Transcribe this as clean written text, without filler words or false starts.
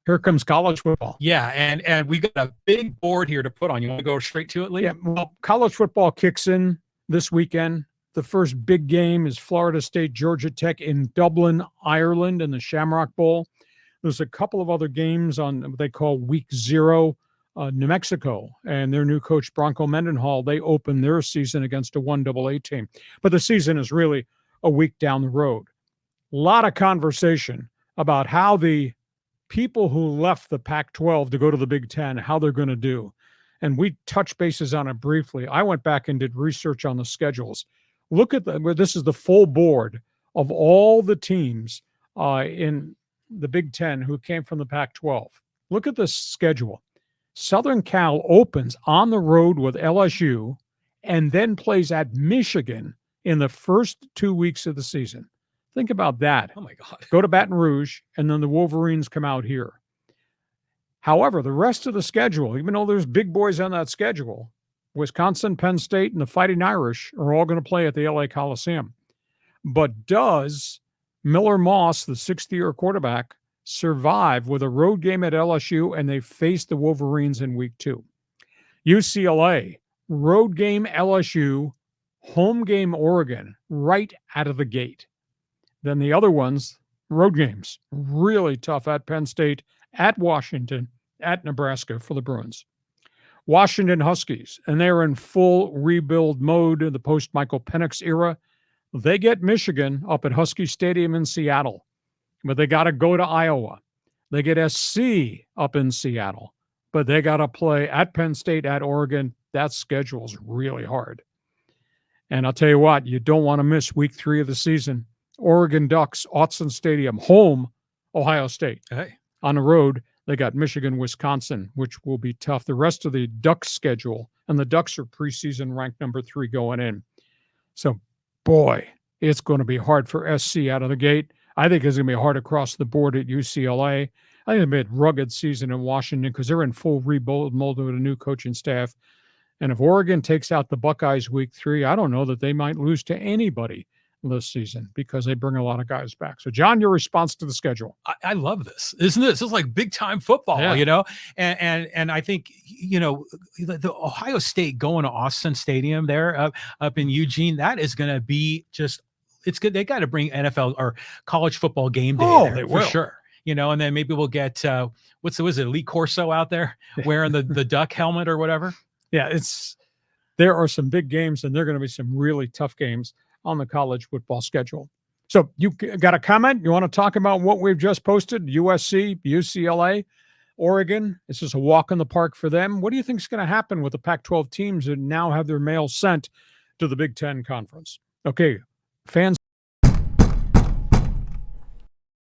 Here comes college football. Yeah, and we got a big board here to put on. You want to go straight to it, Lee? Yeah, well, college football kicks in this weekend. The first big game is Florida State, Georgia Tech in Dublin, Ireland in the Shamrock Bowl. There's a couple of other games on what they call Week 0. New Mexico and their new coach, Bronco Mendenhall, they open their season against a 1AA team. But the season is really a week down the road. A lot of conversation about how the people who left the Pac-12 to go to the Big Ten, how they're going to do. And we touched bases on it briefly. I went back and did research on the schedules. Look at this is the full board of all the teams in the Big Ten who came from the Pac-12. Look at this schedule. Southern Cal opens on the road with LSU and then plays at Michigan in the first 2 weeks of the season. Think about that. Oh, my God. Go to Baton Rouge, and then the Wolverines come out here. However, the rest of the schedule, even though there's big boys on that schedule, Wisconsin, Penn State, and the Fighting Irish are all going to play at the LA Coliseum. But does Miller Moss, the sixth-year quarterback, survive with a road game at LSU, and they face the Wolverines in week 2? UCLA, road game LSU, home game Oregon, right out of the gate. Then the other ones, road games, really tough at Penn State, at Washington, at Nebraska for the Bruins. Washington Huskies, and they're in full rebuild mode in the post-Michael Penix era. They get Michigan up at Husky Stadium in Seattle, but they got to go to Iowa. They get SC up in Seattle, but they got to play at Penn State, at Oregon. That schedule's really hard. And I'll tell you what, you don't want to miss week 3 of the season. Oregon Ducks, Autzen Stadium, home, Ohio State. Hey. On the road, they got Michigan, Wisconsin, which will be tough. The rest of the Ducks schedule, and the Ducks are preseason ranked number 3 going in. So, boy, it's going to be hard for SC out of the gate. I think it's going to be hard across the board at UCLA. I think it'll be a rugged season in Washington because they're in full rebuild mode with a new coaching staff. And if Oregon takes out the Buckeyes week 3, I don't know that they might lose to anybody this season because they bring a lot of guys back. So, John, your response to the schedule? I love this. Isn't this? This is like big time football, Yeah. you know? And I think, you know, the Ohio State going to Autzen Stadium there up in Eugene, that is going to be just, it's good. They got to bring NFL or college football game day there, they for will. sure. You know, and then maybe we'll get, was it Lee Corso out there wearing the duck helmet or whatever? Yeah, there are some big games, and there are going to be some really tough games on the college football schedule. So you got a comment? You want to talk about what we've just posted? USC, UCLA, Oregon. This is a walk in the park for them. What do you think is going to happen with the Pac-12 teams that now have their mail sent to the Big Ten Conference? Okay, fans